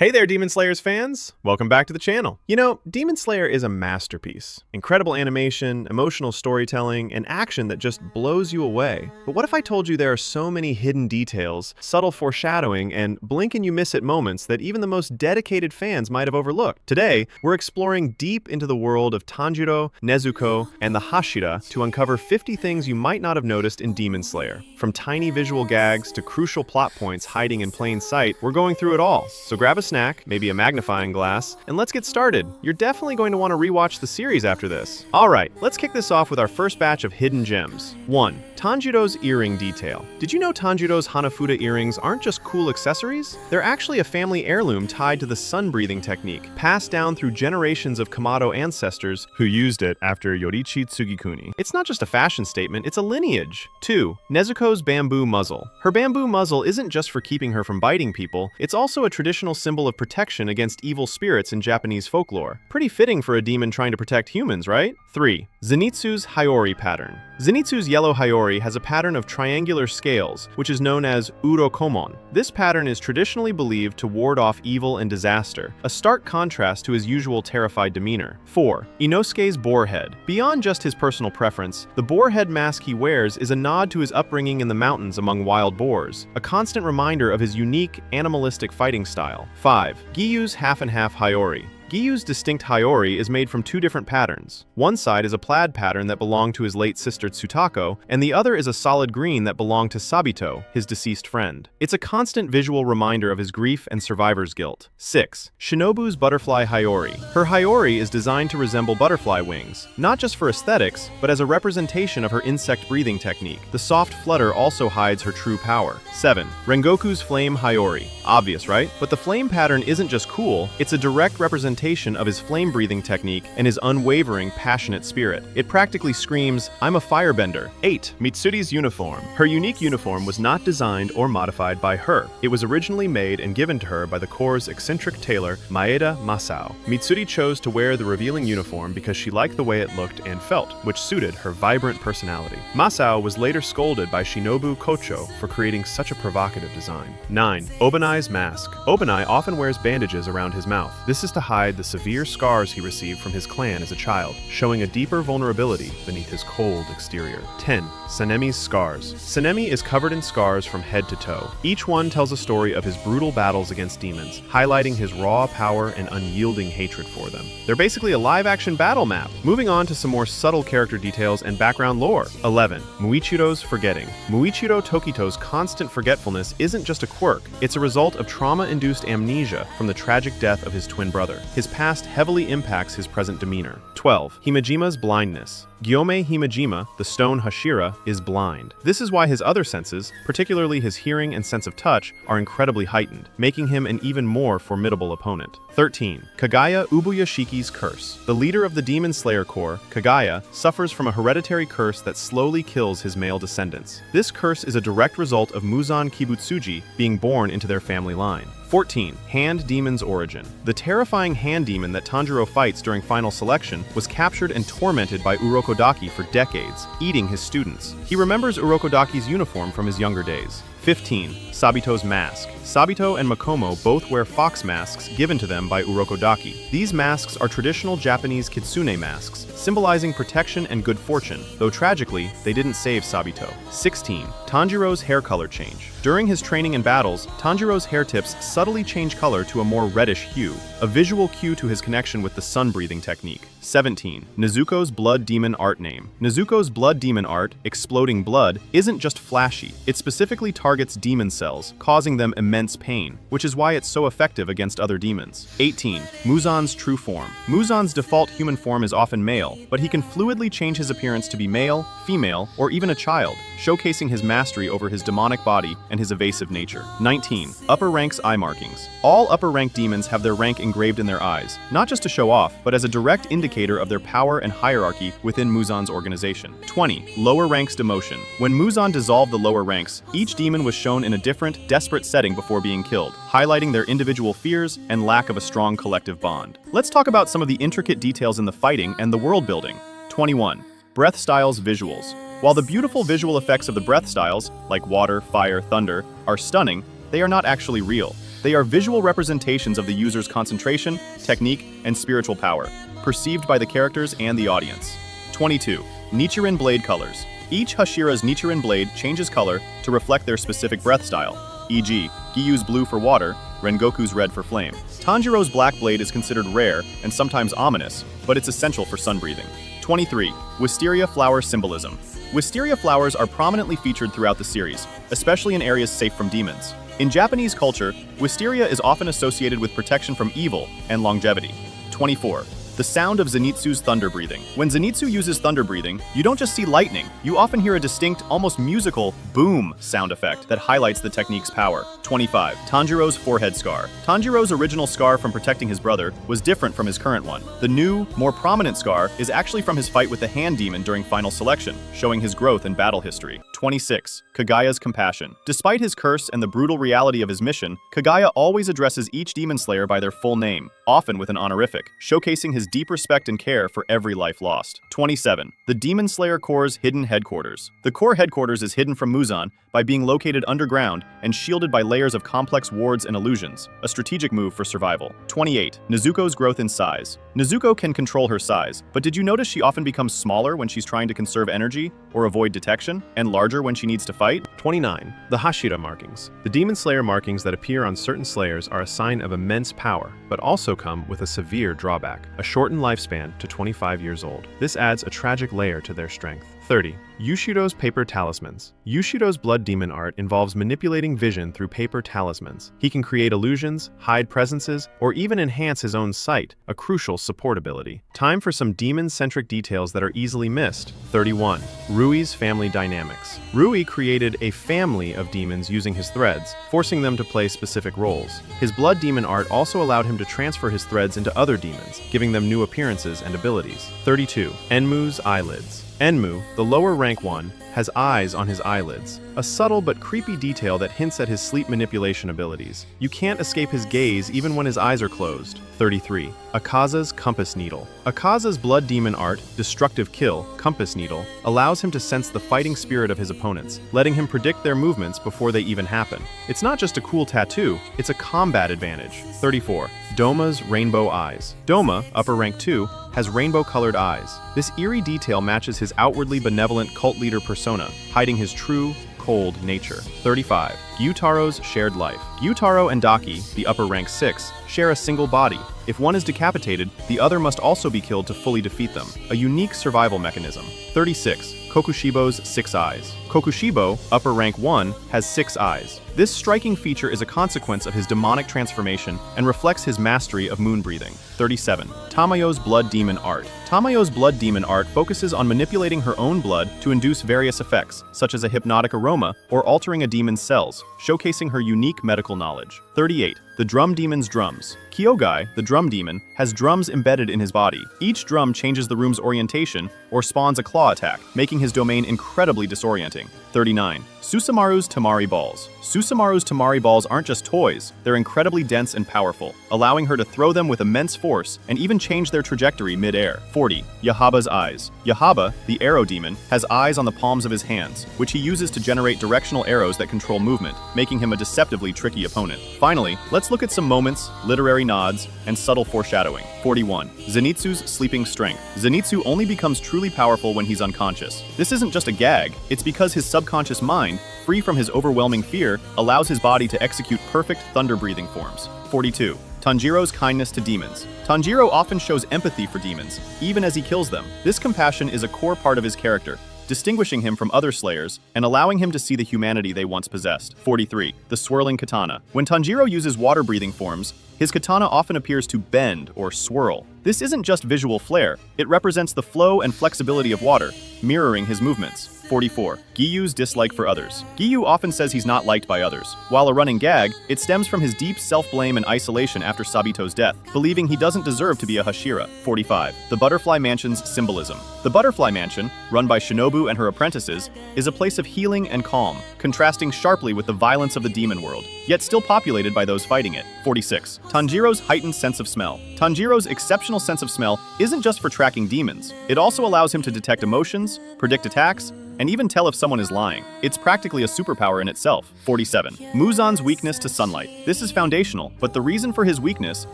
Hey there, Demon Slayers fans! Welcome back to the channel. You know, Demon Slayer is a masterpiece. Incredible animation, emotional storytelling, and action that just blows you away. But what if I told you there are so many hidden details, subtle foreshadowing, and blink and you miss it moments that even the most dedicated fans might have overlooked? Today, we're exploring deep into the world of Tanjiro, Nezuko, and the Hashira to uncover 50 things you might not have noticed in Demon Slayer. From tiny visual gags to crucial plot points hiding in plain sight, we're going through it all. So grab a snack, maybe a magnifying glass, and let's get started. You're definitely going to want to rewatch the series after this. Alright, let's kick this off with our first batch of hidden gems. 1. Tanjiro's earring detail. Did you know Tanjiro's Hanafuda earrings aren't just cool accessories? They're actually a family heirloom tied to the sun-breathing technique, passed down through generations of Kamado ancestors who used it after Yoriichi Tsugikuni. It's not just a fashion statement, it's a lineage. 2. Nezuko's bamboo muzzle. Her bamboo muzzle isn't just for keeping her from biting people, it's also a traditional symbol of protection against evil spirits in Japanese folklore. Pretty fitting for a demon trying to protect humans, right? 3. Zenitsu's Hayori pattern. Zenitsu's yellow Hayori has a pattern of triangular scales, which is known as urokomon. This pattern is traditionally believed to ward off evil and disaster, a stark contrast to his usual terrified demeanor. 4. Inosuke's boar head. Beyond just his personal preference, the boar head mask he wears is a nod to his upbringing in the mountains among wild boars, a constant reminder of his unique, animalistic fighting style. 5. Gyu's half-and-half Hayori. Gyu's distinct Hayori is made from two different patterns. One side is a plaid pattern that belonged to his late sister Tsutako, and the other is a solid green that belonged to Sabito, his deceased friend. It's a constant visual reminder of his grief and survivor's guilt. 6. Shinobu's butterfly Hayori. Her Hayori is designed to resemble butterfly wings, not just for aesthetics, but as a representation of her insect breathing technique. The soft flutter also hides her true power. 7. Rengoku's flame Hayori. Obvious, right? But the flame pattern isn't just cool, it's a direct representation of his flame-breathing technique and his unwavering, passionate spirit. It practically screams, "I'm a firebender." 8. Mitsuri's uniform. Her unique uniform was not designed or modified by her. It was originally made and given to her by the Corps' eccentric tailor, Maeda Masao. Mitsuri chose to wear the revealing uniform because she liked the way it looked and felt, which suited her vibrant personality. Masao was later scolded by Shinobu Kocho for creating such a provocative design. 9. Obanai's mask. Obanai often wears bandages around his mouth. This is to hide the severe scars he received from his clan as a child, showing a deeper vulnerability beneath his cold exterior. 10. Sanemi's scars. Sanemi is covered in scars from head to toe. Each one tells a story of his brutal battles against demons, highlighting his raw power and unyielding hatred for them. They're basically a live-action battle map. Moving on to some more subtle character details and background lore. 11. Muichiro's forgetting. Muichiro Tokito's constant forgetfulness isn't just a quirk, it's a result of trauma-induced amnesia from the tragic death of his twin brother. His past heavily impacts his present demeanor. 12. Himejima's blindness. Gyome Himejima, the stone Hashira, is blind. This is why his other senses, particularly his hearing and sense of touch, are incredibly heightened, making him an even more formidable opponent. 13. Kagaya Ubuyashiki's curse. The leader of the Demon Slayer Corps, Kagaya, suffers from a hereditary curse that slowly kills his male descendants. This curse is a direct result of Muzan Kibutsuji being born into their family line. 14. Hand Demon's origin. The terrifying hand demon that Tanjiro fights during Final Selection was captured and tormented by Urokodaki for decades, eating his students. He remembers Urokodaki's uniform from his younger days. 15. Sabito's mask. Sabito and Makomo both wear fox masks given to them by Urokodaki. These masks are traditional Japanese kitsune masks, symbolizing protection and good fortune, though tragically, they didn't save Sabito. 16. Tanjiro's hair color change. During his training and battles, Tanjiro's hair tips subtly change color to a more reddish hue, a visual cue to his connection with the sun-breathing technique. 17. Nezuko's blood demon art name. Nezuko's blood demon art, Exploding Blood, isn't just flashy, it specifically targets demon cells, causing them immense pain, which is why it's so effective against other demons. 18. Muzan's true form. Muzan's default human form is often male, but he can fluidly change his appearance to be male, female, or even a child, showcasing his mastery over his demonic body and his evasive nature. 19. Upper Rank's eye markings. All upper rank demons have their rank engraved in their eyes, not just to show off, but as a direct indicator of their power and hierarchy within Muzan's organization. 20. Lower Rank's demotion. When Muzan dissolved the lower ranks, each demon was shown in a different, desperate setting before being killed, highlighting their individual fears and lack of a strong collective bond. Let's talk about some of the intricate details in the fighting and the world building. 21. Breath Styles visuals. While the beautiful visual effects of the breath styles, like water, fire, thunder, are stunning, they are not actually real. They are visual representations of the user's concentration, technique, and spiritual power, perceived by the characters and the audience. 22. Nichiren blade colors. Each Hashira's Nichiren blade changes color to reflect their specific breath style, e.g., Gyu's blue for water, Rengoku's red for flame. Tanjiro's black blade is considered rare and sometimes ominous, but it's essential for sun breathing. 23. Wisteria flower symbolism. Wisteria flowers are prominently featured throughout the series, especially in areas safe from demons. In Japanese culture, wisteria is often associated with protection from evil and longevity. 24. The sound of Zenitsu's thunder breathing. When Zenitsu uses thunder breathing, you don't just see lightning, you often hear a distinct, almost musical, boom sound effect that highlights the technique's power. 25. Tanjiro's forehead scar. Tanjiro's original scar from protecting his brother was different from his current one. The new, more prominent scar is actually from his fight with the hand demon during final selection, showing his growth in battle history. 26. Kagaya's compassion. Despite his curse and the brutal reality of his mission, Kagaya always addresses each demon slayer by their full name, often with an honorific, showcasing his deep respect and care for every life lost. 27. The Demon Slayer Corps' hidden headquarters. The Corps headquarters is hidden from Muzan by being located underground and shielded by layers of complex wards and illusions, a strategic move for survival. 28. Nezuko's growth in size. Nezuko can control her size, but did you notice she often becomes smaller when she's trying to conserve energy or avoid detection, and larger when she needs to fight? 29. The Hashira markings. The Demon Slayer markings that appear on certain slayers are a sign of immense power, but also come with a severe drawback, a shortened lifespan to 25 years old. This adds a tragic layer to their strength. 30. Yushiro's paper talismans. Yushiro's blood demon art involves manipulating vision through paper talismans. He can create illusions, hide presences, or even enhance his own sight, a crucial support ability. Time for some demon-centric details that are easily missed. 31. Rui's family dynamics. Rui created a family of demons using his threads, forcing them to play specific roles. His blood demon art also allowed him to transfer his threads into other demons, giving them new appearances and abilities. 32. Enmu's eyelids. Enmu, the lower rank one, has eyes on his eyelids, a subtle but creepy detail that hints at his sleep manipulation abilities. You can't escape his gaze even when his eyes are closed. 33. Akaza's compass needle. Akaza's blood demon art, Destructive Kill, Compass Needle, allows him to sense the fighting spirit of his opponents, letting him predict their movements before they even happen. It's not just a cool tattoo, it's a combat advantage. 34. Doma's rainbow eyes. Doma, upper rank 2, has rainbow-colored eyes. This eerie detail matches his outwardly benevolent cult leader persona, hiding his true, cold nature. 35. Gyutaro's shared life. Gyutaro and Daki, the upper rank 6, share a single body. If one is decapitated, the other must also be killed to fully defeat them, a unique survival mechanism. 36. Kokushibo's 6 eyes. Kokushibo, upper rank 1, has 6 eyes. This striking feature is a consequence of his demonic transformation and reflects his mastery of moon breathing. 37. Tamayo's blood demon art. Tamayo's blood demon art focuses on manipulating her own blood to induce various effects, such as a hypnotic aroma or altering a demon's cells, showcasing her unique medical knowledge. 38. The drum demon's drums. Kyogai, the drum demon, has drums embedded in his body. Each drum changes the room's orientation or spawns a claw attack, making his domain incredibly disorienting. 39. Susumaru's Tamari balls. Susumaru's Tamari balls aren't just toys, they're incredibly dense and powerful, allowing her to throw them with immense force and even change their trajectory mid-air. 40. Yahaba's eyes. Yahaba, the arrow demon, has eyes on the palms of his hands, which he uses to generate directional arrows that control movement, making him a deceptively tricky opponent. Finally, let's look at some moments, literary nods, and subtle foreshadowing. 41. Zenitsu's sleeping strength. Zenitsu only becomes truly powerful when he's unconscious. This isn't just a gag, it's because his subconscious mind, free from his overwhelming fear, allows his body to execute perfect thunder-breathing forms. 42. Tanjiro's kindness to demons. Tanjiro often shows empathy for demons, even as he kills them. This compassion is a core part of his character, distinguishing him from other slayers and allowing him to see the humanity they once possessed. 43. The swirling katana. When Tanjiro uses water-breathing forms, his katana often appears to bend or swirl. This isn't just visual flair, it represents the flow and flexibility of water, mirroring his movements. 44. Gyu's dislike for others. Gyu often says he's not liked by others. While a running gag, it stems from his deep self-blame and isolation after Sabito's death, believing he doesn't deserve to be a Hashira. 45. The Butterfly Mansion's symbolism. The Butterfly Mansion, run by Shinobu and her apprentices, is a place of healing and calm, contrasting sharply with the violence of the demon world, yet still populated by those fighting it. 46. Tanjiro's heightened sense of smell. Tanjiro's exceptional sense of smell isn't just for tracking demons. It also allows him to detect emotions, predict attacks, and even tell if someone is lying. It's practically a superpower in itself. 47. Muzan's weakness to sunlight. This is foundational, but the reason for his weakness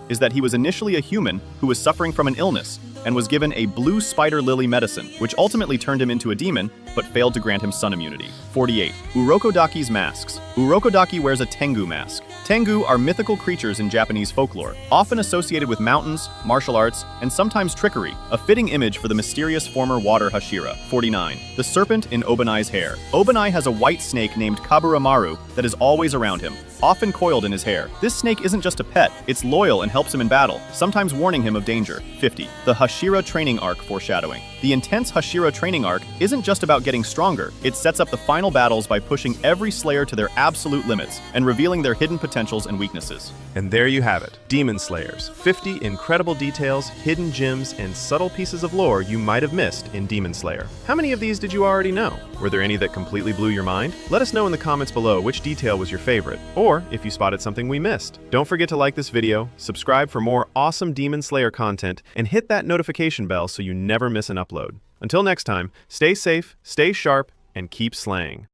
is that he was initially a human who was suffering from an illness and was given a blue spider lily medicine, which ultimately turned him into a demon, but failed to grant him sun immunity. 48. Urokodaki's masks. Urokodaki wears a tengu mask. Tengu are mythical creatures in Japanese folklore, often associated with mountains, martial arts, and sometimes trickery, a fitting image for the mysterious former water Hashira. 49. The serpent in Obanai's hair. Obanai has a white snake named Kaburamaru that is always around him, often coiled in his hair. This snake isn't just a pet, it's loyal and helps him in battle, sometimes warning him of danger. 50. The Hashira training arc foreshadowing. The intense Hashira training arc isn't just about getting stronger, it sets up the final battles by pushing every slayer to their absolute limits and revealing their hidden potentials and weaknesses. And there you have it, Demon Slayers. 50 incredible details, hidden gems, and subtle pieces of lore you might have missed in Demon Slayer. How many of these did you already know? Were there any that completely blew your mind? Let us know in the comments below which detail was your favorite, or if you spotted something we missed. Don't forget to like this video, subscribe for more awesome Demon Slayer content, and hit that notification bell so you never miss an upload. Until next time, stay safe, stay sharp, and keep slaying.